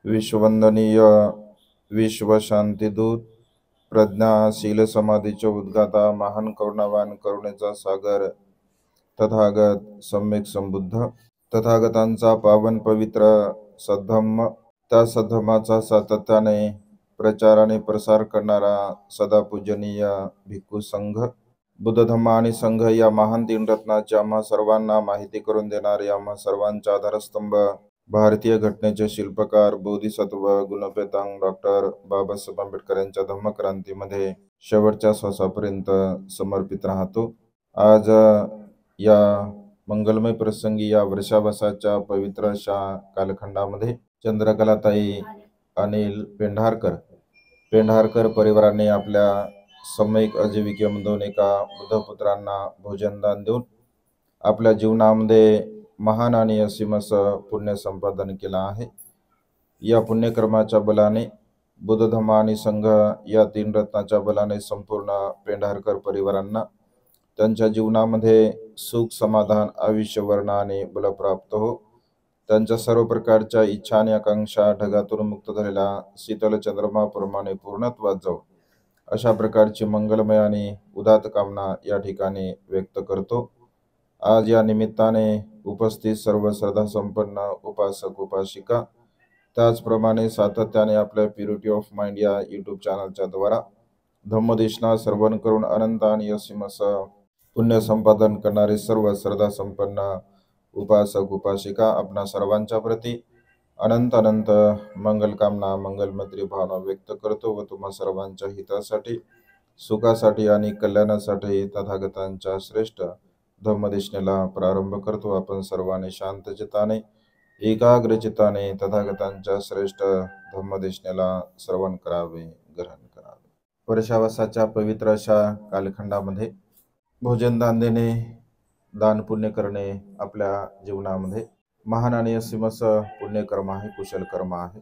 विश्ववंदनीय विश्वशांतीदूत प्रज्ञाशील समाधीचे उद्गाता महान करुणावान करुणेचा सागर तथागत सम्यक संबुद्ध तथागतांचा पावन पवित्र सद्धम्म, त्या सद्धम्माचा सातत्याने प्रचार आणि प्रसार करणारा सदा पूजनीय भिक्खू संघ, बुद्ध धम्म आणि संघ या महान तीन रत्नाची आम्हा सर्वांना माहिती करून देणारे आम्हा सर्वांचा आधारस्तंभ, भारतीय घटनेचे शिल्पकार बोधिसत्व गुणपेतांग डॉक्टर बाबासाहेब आंबेडकर यांच्या धम्मक्रांतीमध्ये शेवटच्या श्वासापर्यंत समर्पित राहतो। आज या मंगलमय प्रसंगी या वर्षावसाच्या पवित्र अशा कालखंडामध्ये चंद्रकलाताई अनिल पेंढारकर परिवाराने आपल्या सामूहिक आजीविकेमधून एका बुद्धपुत्रांना भोजनदान देऊन आपल्या जीवनामध्ये महान आणि असीम असं पुण्य संपादन केलं आहे। या पुण्यक्रमाच्या बलाने बुद्ध धम्म आणि संघ या तीन रत्नाच्या बलाने संपूर्ण पेंढारकर परिवारांना त्यांच्या जीवनामध्ये सुख समाधान आयुष्य वर्ण आणि बल प्राप्त हो। त्यांच्या सर्व प्रकारच्या इच्छा आणि आकांक्षा ढगातून मुक्त झालेल्या शीतल चंद्रमाप्रमाणे पूर्णत्वात जाऊ, अशा प्रकारची मंगलमय आणि उदात्त कामना या ठिकाणी व्यक्त करतो। आज या निमित्ताने उपस्थित सर्व श्रद्धा संपन्न उपासक उपासिका, त्याचप्रमाणे सातत्याने आपल्या प्युरिटी ऑफ माइंड या यूट्यूब चॅनलच्या द्वारा धम्मदेशना श्रवण करून अनंत आणि असीम असं पुण्य संपादन करणारे सर्व श्रद्धा संपन्न उपासक उपासिका, आपणा सर्वांच्या प्रती अनंत अनंत मंगलकामना मंगलमैत्री भावना व्यक्त करतो व तुम्हा सर्वांच्या हितासाठी सुखासाठी आणि कल्याणासाठी तथागतांच्या श्रेष्ठ धम्मदेशनेला प्रारंभ करतो। आपण सर्वांनी शांतचित्ताने एकाग्रचित्ताने तथागतांच्या श्रेष्ठ धम्मदेशनेला श्रवण करावे, ग्रहण करावे। वर्षावसाच्या पवित्र अशा कालखंडामध्ये भोजनदान देणे, दान पुण्य करणे आपल्या जीवनामध्ये महान आणि असीम असं पुण्यकर्म आहे, कुशल कर्म आहे।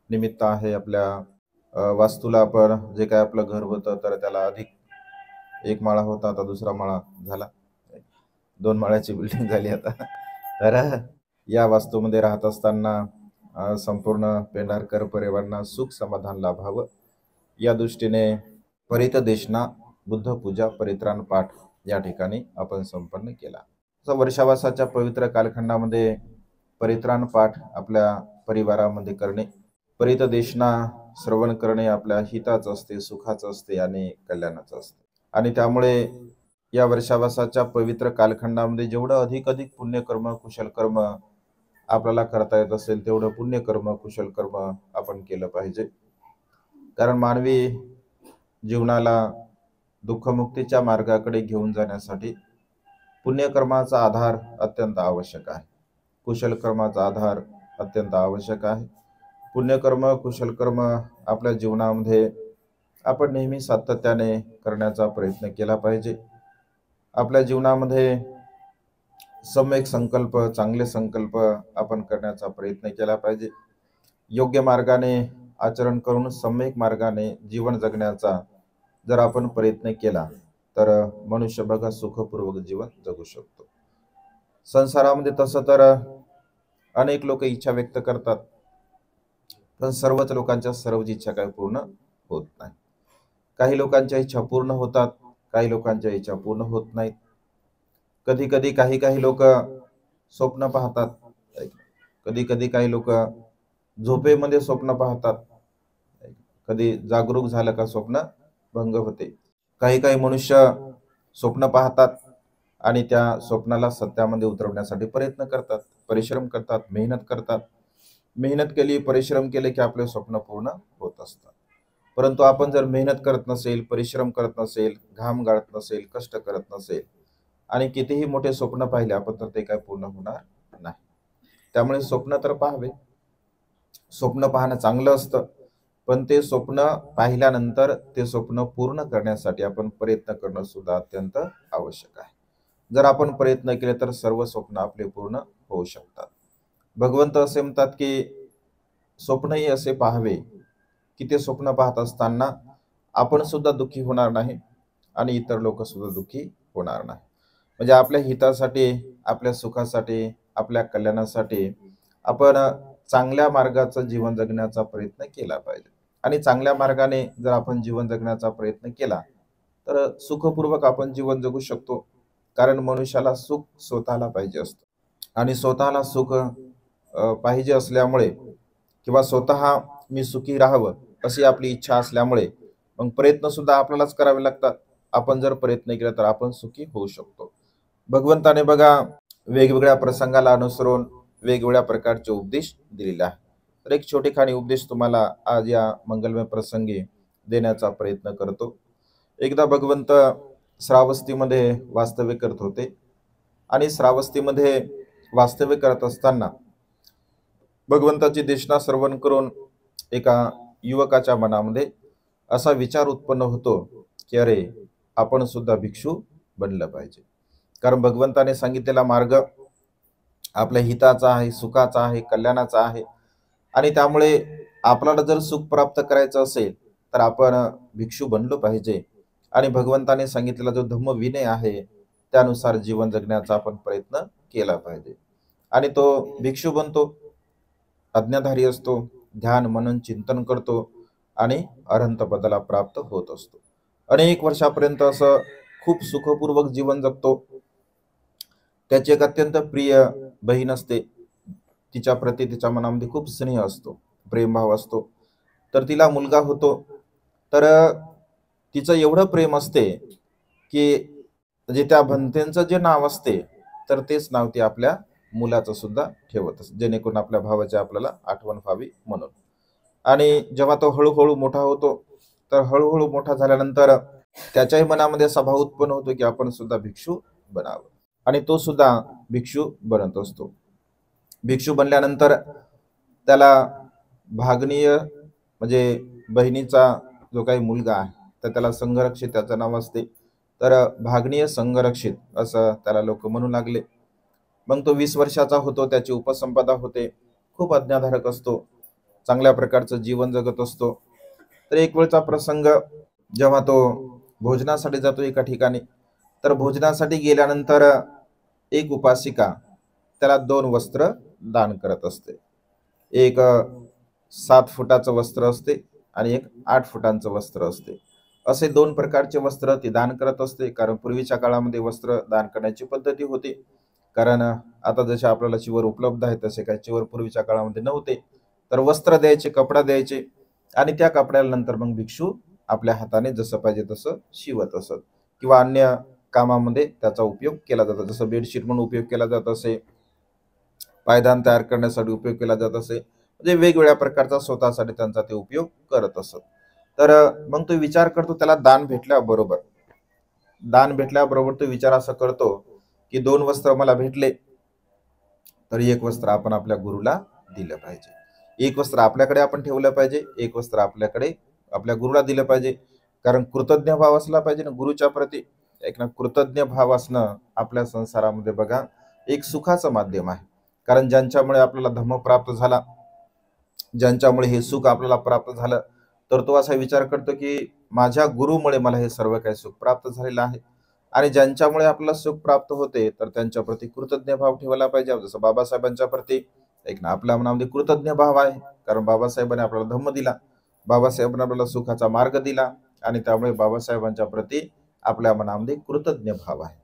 निमित्त आहे आपल्या वास्तूला आपण जे काय आपलं घर होतं तर त्याला अधिक एक माळा होता, आता दुसरा माळा झाला, 2 माळ्याची बिल्डिंग झाली आता। तर या वास्तूमध्ये राहत असताना संपूर्ण पेंढारकर परिवारांना सुख समाधान लाभावं या दृष्टीने परित देशना बुद्ध पूजा परित्राण पाठ या ठिकाणी आपण संपन्न केला। वर्षावासाच्या पवित्र कालखंडामध्ये परित्राण पाठ आपल्या परिवारामध्ये करणे, परित देशना श्रवण करणे आपल्या हिताचं असते, सुखाचं असते आणि कल्याणाचं असते। आणि त्यामुळे या वर्षावासाच्या पवित्र कालखंडामध्ये जेवढं अधिक पुण्यकर्म कुशल कर्म आपल्याला करता येत असेल तेवढं पुण्यकर्म कुशल कर्म आपण केलं पाहिजे। कारण मानवी जीवनाला दुःखमुक्तीच्या मार्गाकडे घेऊन जाण्यासाठी पुण्यकर्माचा आधार अत्यंत आवश्यक आहे, कुशल कर्माचा आधार अत्यंत आवश्यक आहे। पुण्यकर्म कुशल कर्म आपल्या जीवनामध्ये आपण नेहमी सातत्याने करण्याचा प्रयत्न केला पाहिजे। आपल्या जीवनामध्ये सम्यक संकल्प, चांगले संकल्प आपण करण्याचा प्रयत्न केला पाहिजे। योग्य मार्गाने आचरण करून सम्यक मार्गाने जीवन जगण्याचा जर आपण प्रयत्न केला तर मनुष्य बघा सुखपूर्वक जीवन जगू शकतो। संसारामध्ये तसं तर अनेक लोक इच्छा व्यक्त करतात, पण सर्वच लोकांच्या सर्व इच्छा काही पूर्ण होत नाही। काही लोकांच्या इच्छा पूर्ण होतात, काही लोकांच्या इच्छा पूर्ण होत नाहीत। कधी कधी काही लोक स्वप्न पाहतात, कधी काही लोक झोपेमध्ये स्वप्न पाहतात, कधी जागरूक झालं का स्वप्न भंग होते। काही मनुष्य स्वप्न पाहतात आणि त्या स्वप्नाला सत्यामध्ये उतरवण्यासाठी प्रयत्न करतात, परिश्रम करतात, मेहनत केली, परिश्रम केले की आपले स्वप्न पूर्ण होत असतात। परंतु आपण जर मेहनत करत नसेल, परिश्रम करत नसेल, घाम गाळत नसेल, कष्ट करत नसेल आणि कितीही मोठे स्वप्न पाहिले आपण तर ते काय पूर्ण होणार नाही। त्यामुळे स्वप्न तर पाहावे, स्वप्न पाहणं चांगलं असतं, पण ते स्वप्न पाहिल्यानंतर ते स्वप्न पूर्ण करण्यासाठी आपण प्रयत्न करणं सुद्धा अत्यंत आवश्यक आहे। जर आपण प्रयत्न केले तर सर्व स्वप्न आपले पूर्ण होऊ शकतात। भगवंत असे म्हणतात की स्वप्नही असे पाहावे की ते स्वप्न पाहत असताना आपण सुद्धा दुःखी होणार नाही आणि इतर लोक सुद्धा दुःखी होणार नाही। म्हणजे आपल्या हितासाठी, आपल्या सुखासाठी, आपल्या कल्याणासाठी आपण चांगल्या मार्गाचं जीवन जगण्याचा प्रयत्न केला पाहिजे. आणि चांगल्या मार्गाने जर आपण जीवन जगण्याचा प्रयत्न केला तर सुखपूर्वक आपण जीवन जगू शकतो. कारण मनुष्याला सुख स्वतःला पाहिजे असतं आणि स्वतःला सुख पाहिजे असल्यामुळे किंवा स्वतः मी सुखी राहावं अशी आपली इच्छा असल्यामुळे मग प्रयत्न सुद्धा आपल्यालाच करावे लागतात. आपण जर प्रयत्न केला तर आपण सुखी होऊ शकतो. भगवंताने बघा वेगवेगळ्या प्रसंगाला अनुसरून वेगवेगळ्या प्रकारचे उपदेश दिलेले आहे. तर एक छोटी खाणी उपदेश तुम्हाला आज या मंगलमय प्रसंगी देण्याचा प्रयत्न करतो. एकदा भगवंत श्रावस्तीमध्ये वास्तव्य करत होते आणि श्रावस्तीमध्ये वास्तव्य करत असताना भगवंताची देशना श्रवण करून एका युवकाच्या मनामध्ये असा विचार उत्पन्न होतो की अरे, आपण सुद्धा भिक्षू बनलं पाहिजे. कारण भगवंताने सांगितलेला मार्ग आपल्या हिताचा आहे, सुखाचा आहे, कल्याणाचा आहे. आणि त्यामुळे आपल्याला जर सुख प्राप्त करायचं असेल तर आपण भिक्षू बनलो पाहिजे. आणि भगवंताने सांगितलेला जो धम्म विनय आहे त्यानुसार जीवन जगण्याचा आपण प्रयत्न केला पाहिजे. आणि तो भिक्षू बनतो, आज्ञाधारी असतो, ध्यान मनन चिंतन करतो आणि अरहंत पदाला प्राप्त होत असतो. अनेक वर्षापर्यंत असं खूप सुखपूर्वक जीवन जगतो. त्याची एक अत्यंत प्रिय बहीण असते. तिच्या प्रती तिच्या मनामध्ये खूप स्नेह असतो, प्रेमभाव असतो. तर तिला मुलगा होतो. तर तिचं एवढं प्रेम असते की म्हणजे त्या भंतेचं जे नाव असते तर तेच नाव ती आपल्या मुलाचं सुद्धा ठेवत असते, जेणेकरून आपल्या भावाची आपल्याला आठवण व्हावी म्हणून. आणि जेव्हा तो हळूहळू मोठा होतो तर हळूहळू मोठा झाल्यानंतर त्याच्याही मनामध्ये असा भाव उत्पन्न होतो की आपण सुद्धा भिक्षू बनावं. आणि तो सुद्धा भिक्षू बनत असतो. भिक्षू बनल्यानंतर त्याला भागनीय म्हणजे बहिणीचा जो काही मुलगा आहे तर त्याला संघरक्षित त्याचं नाव असते. तर भागनीय संघरक्षित असं त्याला लोक म्हणू लागले. मग तो 20 वर्षाचा होतो, त्याची उपसंपदा होते, खूप आज्ञाधारक असतो, चांगल्या प्रकारचं जीवन जगत असतो. तर एक वेळचा प्रसंग, जेव्हा तो भोजनासाठी जातो एका ठिकाणी, तर भोजनासाठी गेल्यानंतर एक उपासिका त्याला 2 वस्त्र दान करत असते. एक 7 फुटाचं वस्त्र असते आणि एक 8 फुटांचं वस्त्र असते. असे 2 प्रकारचे वस्त्र ती दान करत असते. कारण पूर्वीच्या काळामध्ये वस्त्र दान करण्याची पद्धती होती. कारण आता जसे आपल्याला चिवर उपलब्ध आहे तसे काही चिवर पूर्वीच्या काळामध्ये नव्हते. तर वस्त्र द्यायचे, कपडा द्यायचे आणि त्या कपड्याला नंतर मग भिक्षू आपल्या हाताने जसं पाहिजे तसं शिवत असत किंवा अन्य कामामध्ये त्याचा उपयोग केला जातो. जसं बेडशीट म्हणून उपयोग केला जात असे, पायदान तयार करण्यासाठी उपयोग केला जात असे, म्हणजे वेगवेगळ्या प्रकारचा स्वतःसाठी त्यांचा ते उपयोग करत असत. तर मग तो विचार करतो, त्याला दान भेटल्याबरोबर तो विचार असा करतो की 2 वस्त्र मला भेटले तर एक वस्त्र आपण आपल्या गुरुला दिलं पाहिजे, एक वस्त्र आपल्याकडे आपण ठेवलं पाहिजे, एक वस्त्र आपल्याकडे आपल्या गुरुला दिलं पाहिजे. कारण कृतज्ञ भाव असला पाहिजे ना गुरुच्या प्रती. एक ना कृतज्ञ भाव असणं आपल्या संसारामध्ये बघा एक सुखाचं माध्यम आहे. कारण ज्यांच्यामुळे आपल्याला धम्म प्राप्त झाला, ज्यांच्यामुळे हे सुख आपल्याला प्राप्त झालं, तर तो असा विचार करतो की माझ्या गुरुमुळे मला हे सर्व काही सुख प्राप्त झालेलं आहे. आणि ज्यांच्यामुळे आपल्याला सुख प्राप्त होते तर त्यांच्या प्रती कृतज्ञ भाव ठेवला पाहिजे. जसं बाबासाहेबांच्या प्रती एक ना आपल्या मनामध्ये कृतज्ञ भाव आहे. कारण बाबासाहेबांनी आपल्याला धम्म दिला, बाबासाहेबांनी आपल्याला सुखाचा मार्ग दिला आणि त्यामुळे बाबासाहेबांच्या प्रती आपल्या मनामध्ये कृतज्ञ भाव आहे.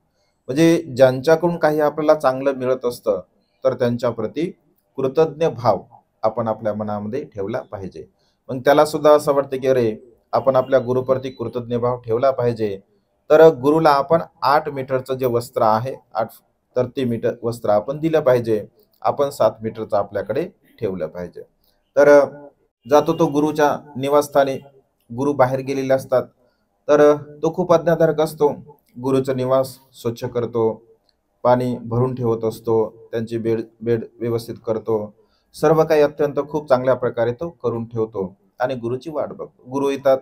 म्हणजे ज्यांच्याकडून काही आपल्याला चांगलं मिळत असतं तर त्यांच्या प्रती कृतज्ञ भाव आपण आपल्या मनामध्ये ठेवला पाहिजे. मग त्याला सुद्धा असं वाटतं की अरे, आपण आपल्या गुरुप्रती कृतज्ञ भाव ठेवला पाहिजे. तर गुरुला आपण 8 मीटरचं जे वस्त्र आहे, 8 तर ते मीटर वस्त्र आपण दिलं पाहिजे. आपण 7 मीटरचं आपल्याकडे ठेवलं पाहिजे. तर जातो तो गुरुच्या निवासस्थानी. गुरु बाहेर गेलेले असतात. तर तो खूप आज्ञाधारक असतो. गुरुचा निवास स्वच्छ करतो, पाणी भरून ठेवत असतो, त्यांची बेड बेड व्यवस्थित करतो, सर्व काही अत्यंत खूप चांगल्या प्रकारे तो करून ठेवतो आणि गुरुची वाट बघतो. गुरु येतात,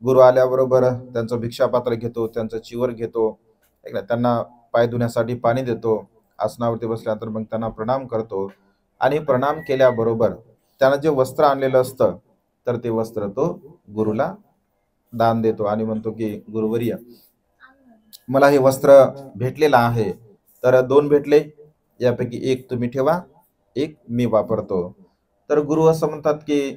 गुरु आल्याबरोबर त्यांचं भिक्षापात्र घेतो, त्यांचं चिवर घेतो, त्यांना पाय धुण्यासाठी पाणी देतो, आसनावरती बसल्यानंतर मग त्यांना प्रणाम करतो आणि प्रणाम केल्याबरोबर त्यानं जे वस्त्र आणलेलं असतं तर ते वस्त्र तो गुरुला दान देतो आणि म्हणतो की गुरुवर्य, मला हे वस्त्र भेटलेलं आहे, तर 2 भेटले, यापैकी एक तुम्ही ठेवा, एक मी वापरतो. तर गुरु असं म्हणतात की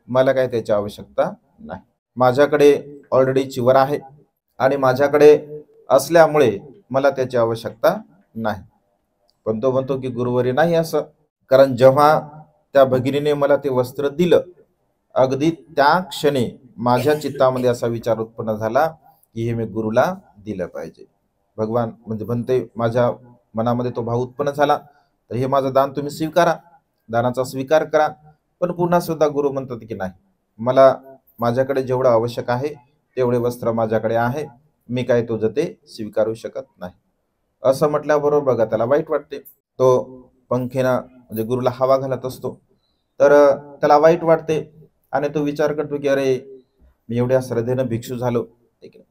मला काय त्याची आवश्यकता नाही, माझ्याकडे ऑलरेडी चिवर आहे आणि माझ्याकडे असल्यामुळे मला त्याची आवश्यकता नाही. पण तो म्हणतो की गुरुवरी नाही असं, कारण जेव्हा त्या भगिनीने मला ते वस्त्र दिलं, अगदी त्या क्षणी माझ्या चित्तामध्ये असा विचार उत्पन्न झाला की हे मी गुरुला दिलं पाहिजे. भगवान म्हणजे म्हणते माझ्या मनामध्ये तो भाव उत्पन्न झाला, तर हे माझं दान तुम्ही स्वीकारा, दानाचा स्वीकार करा. पण पुन्हा सुद्धा गुरु म्हणतात की नाही, मला माझ्याकडे जेवढं आवश्यक आहे तेवढे वस्त्र माझ्याकडे आहे, मी काय तुझं ते स्वीकारू शकत नाही. असं म्हटल्याबरोबर बघा त्याला वाईट वाटते. तो पंखेना म्हणजे गुरुला हवा घालत असतो, तर त्याला वाईट वाटते आणि तो विचार करतो की अरे मी एवढ्या श्रद्धेनं भिक्षू झालो, ठीक आहे,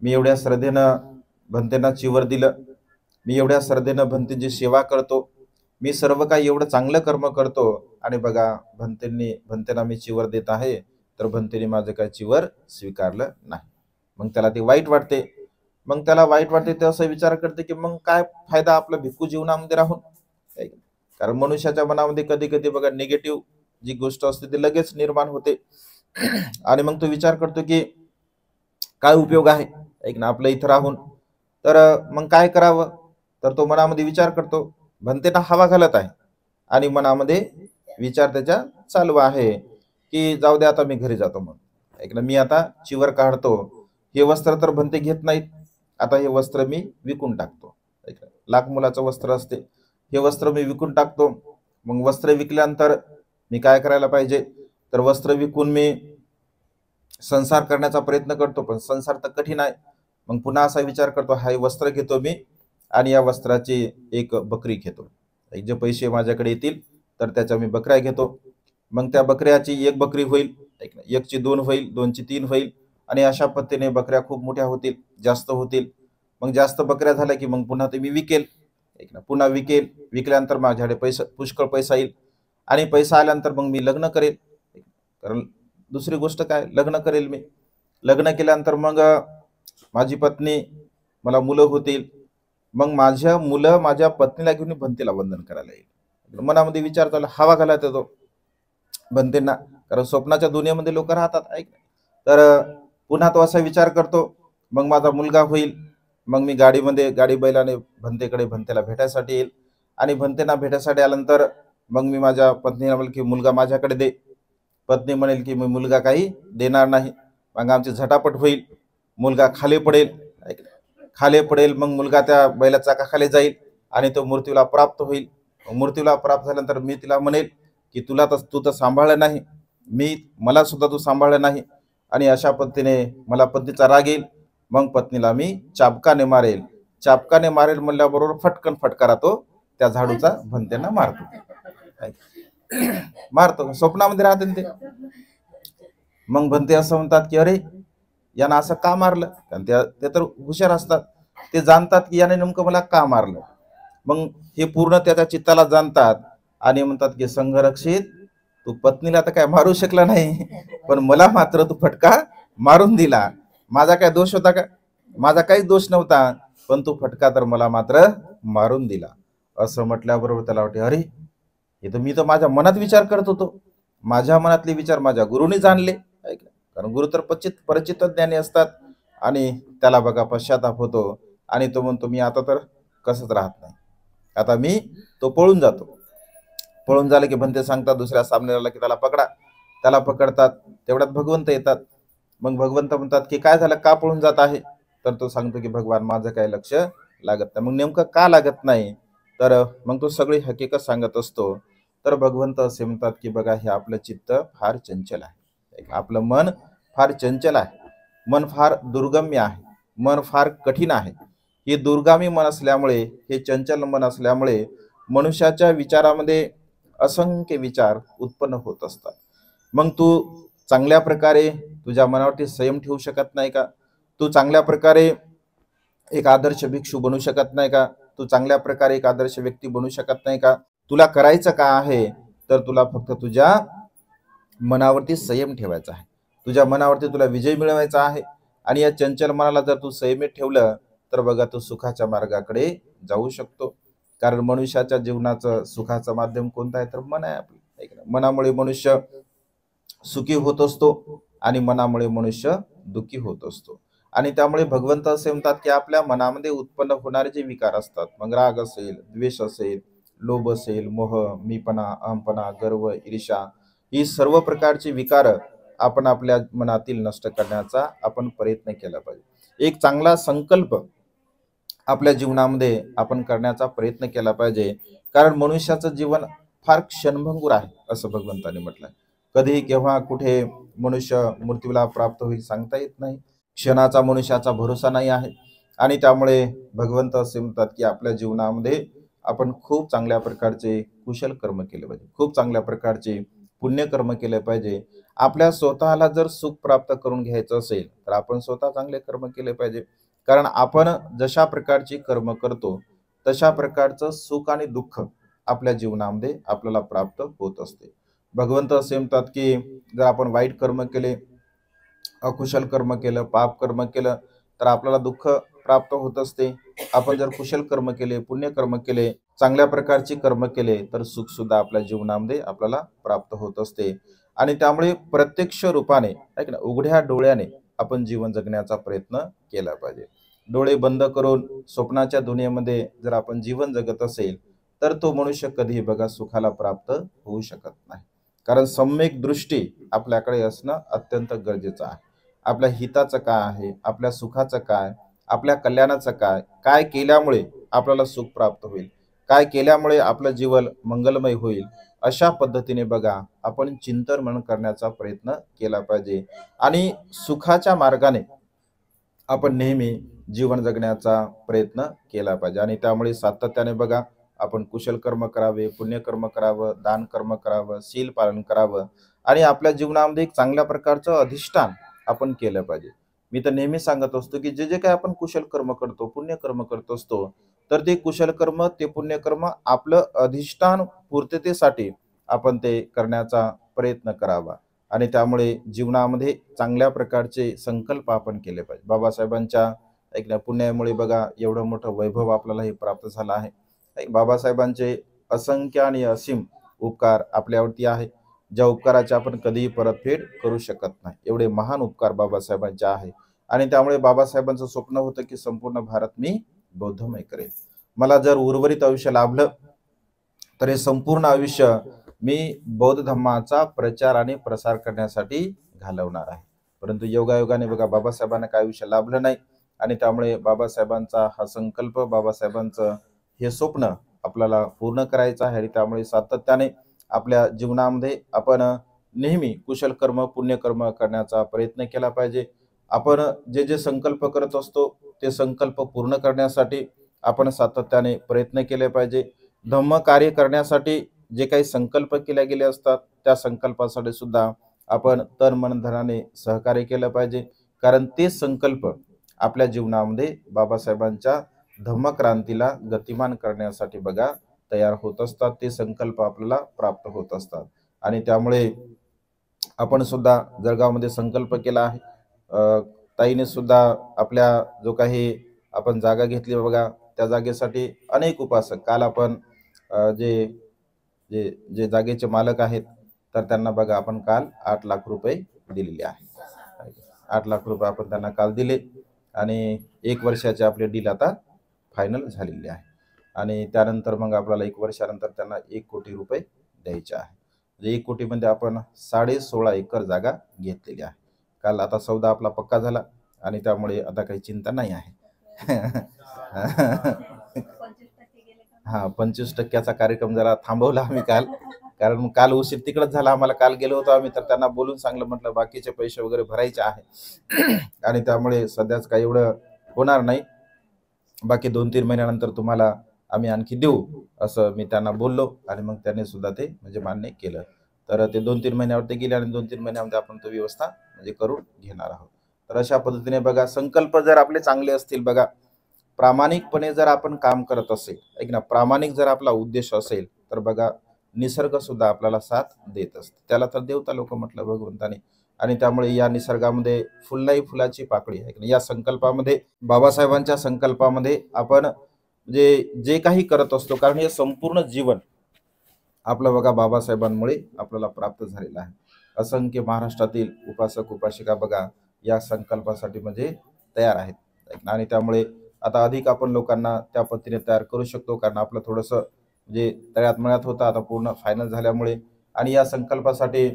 मी एवढ्या श्रद्धेनं भंतेना चिवर दिलं, मी एवढ्या श्रद्धेनं भंतेची सेवा करतो, मी सर्व काही एवढं चांगलं कर्म करतो आणि बघा भंतेना मी चिवर देत आहे, तर भंतेने माझं काय चिवर स्वीकारलं नाही. मग त्याला ते वाईट वाटते. मग त्याला वाईट वाटते ते असं विचार करते की मग काय फायदा आपला भिक्खू जीवनामध्ये राहून. कारण मनुष्याच्या मनामध्ये कधी कधी बघा निगेटिव्ह जी गोष्ट असते ती लगेच निर्माण होते आणि मग तो विचार करतो की काय उपयोग आहे ऐक ना आपलं इथं राहून, तर मग काय करावं. तर तो मनामध्ये विचार करतो, भंतेना हवा घालत आहे आणि मनामध्ये विचार त्याच्या चालू आहे की जाऊ दे आता मी घरी जातो. मग ऐक ना मी आता चिवर काढतो, हे वस्त्र तर भंते घेत नाहीत, आता हे वस्त्र मी विकून टाकतो. ऐक ना, लाख मुलाचं वस्त्र असते, हे वस्त्र मी विकून टाकतो. मग वस्त्र विकल्यानंतर मी काय करायला पाहिजे, तर वस्त्र विकून मी संसार करण्याचा प्रयत्न करतो, पण संसार तर कठीण आहे. मग पुन्हा असा विचार करतो, हा वस्त्र घेतो मी आणि या वस्त्राची एक बकरी घेतो, जे पैसे माझ्याकडे येतील तर त्याच्या मी बकऱ्या घेतो. मग त्या बकऱ्याची एक बकरी होईल, एकची दोन होईल, दोनची तीन होईल आणि अशा पद्धतीने बकऱ्या खूप मोठ्या होतील, जास्त होतील. मग जास्त बकऱ्या झाल्या की मग पुन्हा ते मी विकेल, पुन्हा विकेल, विकल्यानंतर माझ्याकडे पैसा पुष्कळ पैसा येईल आणि पैसा आल्यानंतर मग मी लग्न करेल. कारण दुसरी गोष्ट काय, लग्न करेल मी, लग्न केल्यानंतर मग माझी पत्नी, मला मुलं होतील, मग माझ्या मुलं माझ्या पत्नीला घेऊन भंतेला वंदन करायला येईल. मनामध्ये विचार चालला, हवा घालत येतो भंतेंना, कारण स्वप्नाच्या दुनियेमध्ये लोक राहतात ऐक. तर पुन्हा तो असा विचार करतो, मग माझा मुलगा होईल, मग मी गाडी बैलाने भंतेला भेटायसाठी येईल आणि भंतेना भेटायसाठी आल्यानंतर मग मी माझ्या पत्नीला म्हणेल की मुलगा माझ्याकडे दे, पत्नी म्हणेल की मी मुलगा काही देणार नाही. मग आमची झटापट होईल, मुलगा खाली पडेल, खाली पडेल, मग मुलगा त्या बैलाच्या चाकाखाली जाईल आणि तो मृत्यूला प्राप्त होईल. मृत्यूला प्राप्त झाल्यानंतर मी तिला म्हणेल की तू तर सांभाळलं नाही, मला सुद्धा तू सांभाळलं नाही, आणि अशा पद्धतीने मला पत्नीचा राग येईल. मग पत्नीला मी चाबकाने मारेल म्हणल्याबरोबर फटकन फटकारा तो त्या झाडूचा भंतेना मारतो. स्वप्नामध्ये राहते ते. मग भंते असं म्हणतात की अरे यानं असं का मारलं, कारण ते तर हुशार असतात, ते जाणतात की याने नेमकं मला का मारलं. मग हे पूर्ण त्याच्या चित्ताला जाणतात आणि म्हणतात की संघरक्षित, तू पत्नीला तर काय मारू शकला नाही, पण मला मात्र तू फटका मारून दिला. माझा काय दोष होता का, माझा काहीच दोष नव्हता, पण तू फटका तर मला मात्र मारून दिला. असं म्हटल्याबरोबर त्याला वाटते अरे हे तर मी तर माझ्या मनात विचार करत होतो, माझ्या मनातले विचार माझ्या गुरुने जाणले. कारण गुरु तर परिचित ज्ञानी असतात आणि त्याला बघा पश्चाताप होतो आणि तो म्हणतो मी आता तर कसंच राहत नाही, आता मी तो पळून जातो. पळून झालं की भंते सांगतात दुसऱ्या सामन्याला की त्याला पकडा. त्याला पकडतात, तेवढ्यात भगवंत येतात. मग भगवंत म्हणतात की काय झालं, का पळून जात आहे. तर तो सांगतो की भगवान माझं काही लक्ष लागत नाही. मग नेमकं का लागत नाही, तर मग तो सगळी हकीकत सांगत असतो. तर भगवंत असे म्हणतात की बघा हे आपलं चित्त फार चंचल आहे, आपलं मन फार चंचल आहे, मन फार दुर्गम्य आहे, मन फार कठीण आहे. हे दुर्गामी मन असल्यामुळे, हे चंचल मन असल्यामुळे मनुष्याच्या विचारामध्ये असंख्य विचार उत्पन्न होत असतात. मग तू चांगल्या प्रकारे तुझ्या मनावरती संयम ठेवू शकत नाही का, तू चांगल्या प्रकारे एक आदर्श भिक्षू बनू शकत नाही का, तू चांगल्या प्रकारे एक आदर्श व्यक्ती बनू शकत नाही का. तुला करायचं का आहे, तर तुला फक्त तुझ्या मनावरती संयम ठेवायचा आहे, तुझ्या मनावरती तुला विजय मिळवायचा आहे. आणि या चंचल मनाला जर तू संयमित ठेवलं तर बघा तू सुखाच्या मार्गाकडे जाऊ शकतो. कारण मनुष्याच्या जीवनाचं सुखाचं माध्यम कोणतं आहे, तर मन आहे आपलं. आहे की नाही? मनामुळे मनुष्य सुखी होत असतो आणि मनामुळे मनुष्य दुःखी होत असतो. आणि त्यामुळे भगवंत असे म्हणतात की आपल्या मनामध्ये उत्पन्न होणारे जे विकार असतात, मग राग असेल, द्वेष असेल, लोभ असेल, मोह, मीपणा, अहंपणा, गर्व, ईर्ष्या, ही सर्व प्रकारची विकार आपण आपल्या मनातील नष्ट करण्याचा आपण प्रयत्न केला पाहिजे. एक चांगला संकल्प आपल्या जीवनामध्ये आपण करण्याचा प्रयत्न केला पाहिजे. कारण मनुष्याचं जीवन फार क्षणभंगूर आहे असं भगवंताने म्हटलंय. कधी केव्हा कुठे मनुष्य मृत्यूला प्राप्त होईल सांगता येत नाही. क्षणाचा मनुष्याचा भरोसा नाही आहे. आणि त्यामुळे भगवंत असे म्हणतात की आपल्या जीवनामध्ये आपण खूप चांगल्या प्रकारचे कुशल कर्म केले पाहिजे, खूप चांगल्या प्रकारचे पुण्यकर्म केले पाहिजे. आपल्या स्वतःला जर सुख प्राप्त करून घ्यायचं असेल तर आपण स्वतः चांगले कर्म केले पाहिजे. कारण आपण जशा प्रकारची कर्म करतो तशा प्रकारचं सुख आणि दुःख आपल्या जीवनामध्ये आपल्याला प्राप्त होत असते. भगवंत असे म्हणतात की जर आपण वाईट कर्म केले, अकुशल कर्म केलं, पाप कर्म केलं तर आपल्याला दुःख प्राप्त होत असते. आपण जर कुशल कर्म केले, पुण्य कर्म केले, चांगल्या प्रकारची कर्म केले तर सुख सुद्धा आपल्या जीवनामध्ये आपल्याला प्राप्त होत असते. आणि त्यामुळे प्रत्यक्ष रूपाने ऐक ना, उघड्या डोळ्याने आपण जीवन जगण्याचा प्रयत्न केला पाहिजे. डोळे बंद करून स्वप्नाच्या दुनियेमध्ये जर आपण जीवन जगत असेल तर तो मनुष्य कधीही बघा सुखाला प्राप्त होऊ शकत नाही. कारण सम्यक दृष्टी आपल्याकडे असणं अत्यंत गरजेचं आहे. आपल्या हिताचं काय आहे, आपल्या सुखाचं काय, आपल्या कल्याणाचं काय, काय केल्यामुळे आपल्याला सुख प्राप्त होईल, काय केल्यामुळे आपलं जीवन मंगलमय होईल, अशा पद्धतीने बघा आपण चिंतन मनन करण्याचा प्रयत्न केला पाहिजे. आणि सुखाच्या मार्गाने आपण नेहमी जीवन जगण्याचा प्रयत्न केला पाहिजे. आणि त्यामुळे सातत्याने बघा आपण कुशल कर्म करावे, पुण्यकर्म करावं, दान कर्म करावं, शील पालन करावं आणि आपल्या जीवनामध्ये एक चांगल्या प्रकारचं अधिष्ठान आपण केलं पाहिजे. मी तर नेहमी सांगत असतो की जे जे काही आपण कुशल कर्म करतो, पुण्यकर्म करत असतो, तर ते कुशल कर्म, ते पुण्यकर्म आपलं अधिष्ठान पूर्ततेसाठी आपण ते करण्याचा प्रयत्न करावा. आणि त्यामुळे जीवनामध्ये चांगल्या प्रकारचे संकल्प आपण केले पाहिजे. बाबासाहेबांच्या एक ना पुण्यामुळे बघा एवढं मोठं वैभव आपल्याला हे प्राप्त झालं आहे. बाबासाहेबांचे असंख्य आणि असीम उपकार आपल्यावरती आहे, ज्या उपकाराची आपण कधीही परतफेड करू शकत नाही. एवढे महान उपकार बाबासाहेबांचे आहे. आणि त्यामुळे बाबासाहेबांचं स्वप्न होतं की संपूर्ण भारत मी बौद्धमय करेल. मला जर उर्वरित आयुष्य लाभलं तर हे संपूर्ण आयुष्य मी बौद्ध धर्माचा प्रचार आणि प्रसार करण्यासाठी घालवणार आहे. परंतु योगायोगाने बघा बाबासाहेबांना काय आयुष्य लाभलं नाही. आणि त्यामुळे बाबासाहेबांचा हा संकल्प, बाबासाहेबांचं हे स्वप्न आपल्याला पूर्ण करायचं आहे. आणि त्यामुळे सातत्याने आपल्या जीवनामध्ये आपण नेहमी कुशल कर्म, पुण्यकर्म करण्याचा प्रयत्न केला पाहिजे. आपण जे जे संकल्प करत असतो ते संकल्प पूर्ण करण्यासाठी आपण सातत्याने प्रयत्न केले पाहिजे. धम्म कार्य करण्यासाठी जे काही संकल्प केले गेले असतात त्या संकल्पासाठी सुद्धा आपण तन मन धनाने सहकार्य केलं पाहिजे. कारण ते संकल्प आपल्या जीवनामध्ये बाबासाहेबांच्या धम्मक्रांतीला गतिमान करण्यासाठी बघा तयार होत असतात. ते संकल्प आपल्याला प्राप्त होत असतात. आणि त्यामुळे आपण सुद्धा जळगावमध्ये संकल्प केला आहे. ताईने सुद्धा आपल्या जो काही आपण जागा घेतली बघा त्या जागेसाठी अनेक उपासक, काल आपण जे जे जे जागेचे मालक आहेत तर त्यांना बघा आपण काल 8 लाख रुपये दिलेले आहे. 8 लाख रुपये आपण त्यांना काल दिले. आणि 1 वर्षाचे आपले डील आता फायनल झालेले आहे. आणि त्यानंतर मग आपल्याला 1 वर्षानंतर त्यांना 1 कोटी रुपये द्यायचे आहे. म्हणजे 1 कोटीमध्ये आपण 16.5 एकर जागा घेतलेली आहे. काल आता सौदा आपला पक्का झाला आणि त्यामुळे आता काही चिंता नाही आहे. हा 25% कार्यक्रम जरा थांबवला आम्ही काल, कारण काल उशीर तिकडच झाला आम्हाला. काल गेलो होतो आम्ही तर त्यांना बोलून सांगलं, म्हटलं बाकीचे पैसे वगैरे भरायचे आहे आणि त्यामुळे सध्याच काही एवढं होणार नाही, बाकी 2-3 महिन्यानंतर तुम्हाला आम्ही आणखी देऊ असं मी त्यांना बोललो. आणि मग त्यांनी सुद्धा ते म्हणजे मान्य केलं. तर ते 2-3 महिन्यावरती गेले आणि 2-3 महिन्यामध्ये आपण तो व्यवस्था म्हणजे करून घेणार आहोत. तर अशा पद्धतीने बघा संकल्प जर आपले चांगले असतील, बघा प्रामाणिकपणे जर आपण काम करत असेल, ऐक ना, प्रामाणिक जर आपला उद्देश असेल तर बघा निसर्ग सुद्धा आपल्याला साथ देत असते. त्याला तर देवता लोक म्हटलं भगवंताने. आणि त्यामुळे या निसर्गामध्ये फुललाई फुलाची पाकळी आहे. या संकल्पामध्ये, बाबासाहेबांच्या संकल्पामध्ये आपण जे जे काही करत असतो, कारण हे संपूर्ण जीवन आपलं बघा बाबासाहेबांमुळे आपल्याला प्राप्त झालेलं आहे. असंख्य महाराष्ट्रातील उपासक उपासिका बघा या संकल्पासाठी म्हणजे तयार आहेत आणि त्यामुळे आता अधिक आपण लोकांना त्या पद्धतीने तयार करू शकतो, कारण आपलं थोडंसं म्हणजे तळ्यात मळ्यात होतं, आता पूर्ण फायनल झाल्यामुळे. आणि या संकल्पासाठी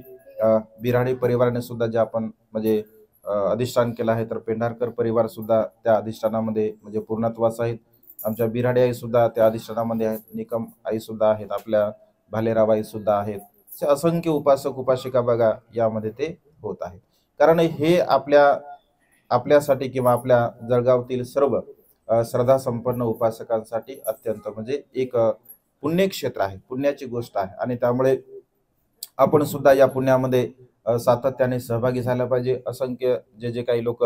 बिराडी परिवाराने सुद्धा जे आपण म्हणजे अधिष्ठान केलं आहे, तर पेंढारकर परिवार सुद्धा त्या अधिष्ठानामध्ये म्हणजे पूर्णत्वास आहेत. आमच्या बिराडी आई सुद्धा त्या अधिष्ठानामध्ये आहेत, निकम आई सुद्धा आहेत, आपल्या भालेरावबाई सुद्धा आहेत. असे असंख्य उपासक उपासिका बघा यामध्ये ते होत आहे. कारण हे आपल्यासाठी किंवा आपल्या जळगावातील सर्व श्रद्धा संपन्न उपासकांसाठी अत्यंत म्हणजे एक पुण्यक्षेत्र आहे, पुण्याची गोष्ट आहे. आणि त्यामुळे आपण सुद्धा या पुण्यामध्ये सातत्याने सहभागी झाला पाहिजे. असंख्य जे जे काही लोक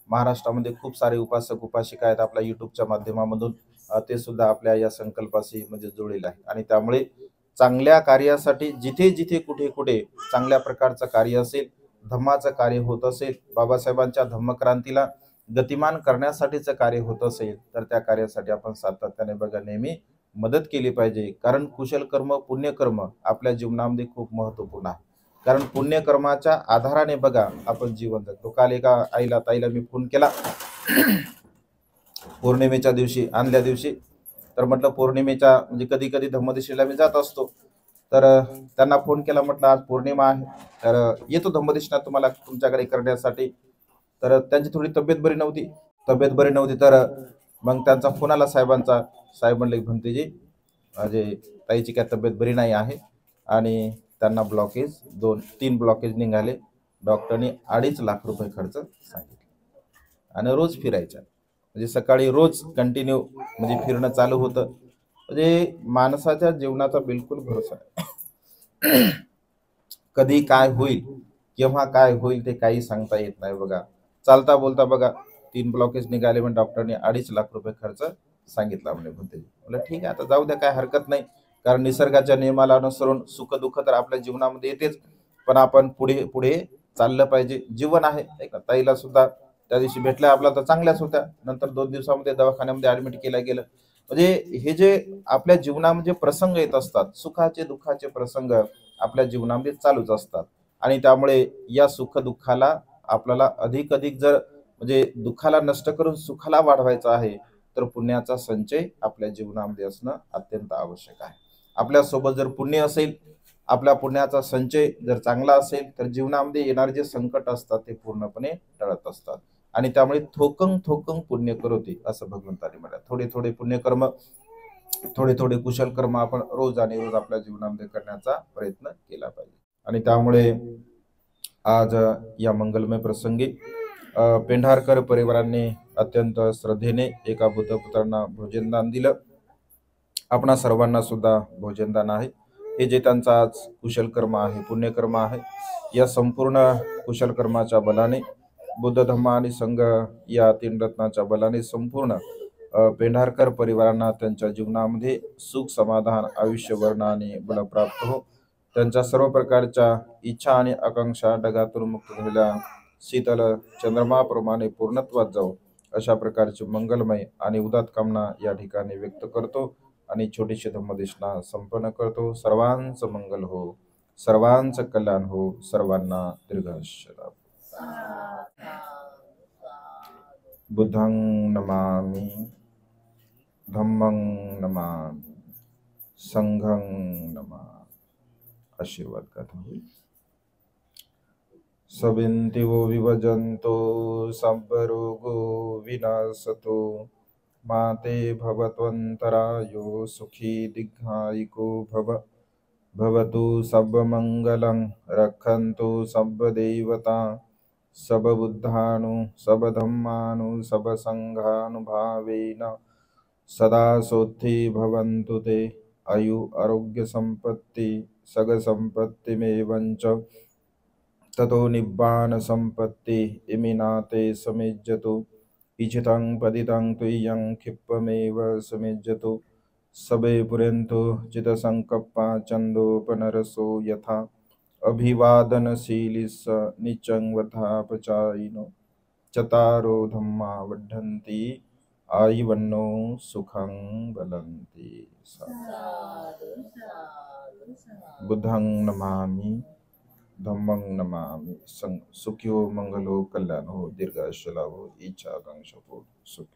महाराष्ट्रामध्ये खूप सारे उपासक उपासिका आहेत आपल्या युट्यूबच्या माध्यमामधून, ते सुद्धा आपल्या या संकल्पाशी म्हणजे जोडलेले आहे. आणि त्यामुळे चांगल्या कार्यासाठी जिथे जिथे कुठे कुठे चांगल्या प्रकारचं कार्य असेल, धम्माचं कार्य होत असेल, बाबासाहेबांच्या धम्मक्रांतीला गतिमान करण्यासाठीचं कार्य होत असेल, तर त्या कार्यासाठी आपण सातत्याने बघा नेहमी मदत केली पाहिजे. कारण कुशल कर्म पुण्यकर्म आपल्या जीवनामध्ये खूप महत्वपूर्ण आहे. कारण पुण्यकर्माच्या आधाराने बघा आपण जीवन जगतो. काल एका ताईला मी फोन केला पौर्णिमेच्या दिवशी, आणल्या दिवशी. तर म्हटलं पौर्णिमेच्या म्हणजे कधी कधी धम्मदिशीला मी जात असतो, तर त्यांना फोन केला, म्हटलं आज पौर्णिमा आहे, तर येतो धम्मदिशना तुम्हाला तुमच्याकडे करण्यासाठी. तर त्यांची थोडी तब्येत बरी नव्हती. तर मग त्यांचा फोन आला साहेबांचा. साहेब म्हणले भंतेजी म्हणजे ताईची काय तब्येत बरी नाही आहे आणि त्यांना ब्लॉकेज 2-3 ब्लॉकेज निघाले. डॉक्टरनी 2.5 लाख रुपये खर्च सांगितले आणि रोज फिरायच्या, म्हणजे सकाळी रोज कंटिन्यू म्हणजे फिरणं चालू होतं. म्हणजे माणसाच्या जीवनाचा बिलकुल भरोसा नाही. कधी काय होईल, केव्हा काय होईल ते काही सांगता येत नाही बघा. चालता बोलता बघा 3 ब्लॉकेज निघाले, म्हणजे डॉक्टरने 2.5 लाख रुपये खर्च सांगितला म्हणे. म्हणलं ठीक आहे, आता जाऊ द्या, काय हरकत नाही. कारण निसर्गाच्या नियमाला अनुसरून सुख दुःख तर आपल्या जीवनामध्ये येतेच, पण आपण पुढे पुढे चाललं पाहिजे. जीवन आहे ताईला सुद्धा त्या दिवशी भेटल्या आपला तर चांगल्याच होत्या, नंतर 2 दिवसामध्ये दवाखान्यामध्ये ऍडमिट केलं गेलं. म्हणजे हे जे आपल्या जीवनामध्ये प्रसंग येत असतात, सुखाचे दुःखाचे प्रसंग आपल्या जीवनामध्ये चालूच असतात. आणि त्यामुळे या सुख दुःखाला आपल्याला अधिक अधिक जर म्हणजे दुःखाला नष्ट करून सुखाला वाढवायचं आहे, तर पुण्याचा संचय आपल्या जीवनामध्ये असणं अत्यंत आवश्यक आहे. आपल्यासोबत जर पुण्य असेल, आपल्या पुण्याचा संचय जर चांगला असेल, तर जीवनामध्ये येणारे जे संकट असतात ते पूर्णपणे टळत असतात. आणि त्यामुळे थोकं थोकं पुण्य करोती असं भगवंताने म्हटलं. थोडे थोडे पुण्यकर्म, थोडे थोडे कुशल कर्म आपण रोज आणि रोज आपल्या जीवनामध्ये करण्याचा प्रयत्न केला पाहिजे. आणि त्यामुळे आज या मंगलमय प्रसंगी पेंढारकर परिवारांनी अत्यंत श्रद्धेने एका बुद्धपुत्रांना भोजनदान दिलं. आपणा सर्वांना सुद्धा भोजनदान आहे. हे जे त्यांचा आज कुशल कर्म आहे, पुण्यकर्म आहे, या संपूर्ण कुशल कर्माच्या बलाने, बुद्ध धम्म आणि संघ या 3 रत्नाच्या बलाने संपूर्ण पेंढारकर परिवारांना त्यांच्या जीवनामध्ये सुख समाधान आयुष्य वर्ण आणि बल प्राप्त हो. त्यांच्या सर्व प्रकारच्या इच्छा आणि आकांक्षा ढगातून मुक्त झालेल्या शीतल चंद्रमाप्रमाणे पूर्णत्वात जाऊ, अशा प्रकारची मंगलमय आणि उदात कामना या ठिकाणी व्यक्त करतो आणि छोटीशी धम्मदेशना संपन्न करतो. सर्वांचं मंगल हो, सर्वांचं कल्याण हो, सर्वांना दीर्घायुष्य लाभो. बुद्धं नमामि, धम्मं नमामि, संघं नमामि. आशीर्वाद कथा होईल. सबिंतिवो विभजन्तो संपरोगो विनाशतो, माते भवत्वन्तरायो सुखी दीर्घायिको भव. भवतु सर्वमङ्गलं, रक्षन्तु सर्वदेवता, सर्वबुद्धानु सर्वधम्मानु सर्वसङ्घानुभावेन सदा सोत्थि भवन्तु ते. आयु आरोग्य संपत्ति सगसंपत्तिमेवञ्च ततो निब्बान संपत्ति इमिनाते समिज्जतु. इच्छितं पतितं तुय्यं क्षिप्पमेव समिज्जतु. सबे पुरन्तु चितसंकप्पा चन्दोपनरसो यथा. अभिवादनशीलिस्स निचं वधापचारिणो. चतारो धम्मा वर्धन्ति आयुवन्नो सुखं बलन्ति. बुद्धं नमामि, धम्मं नमामि, सुखियो मंगलो कल्याणो दीर्घायुष्य लाभो इच्छा आकांक्षा पूर्ण सुख।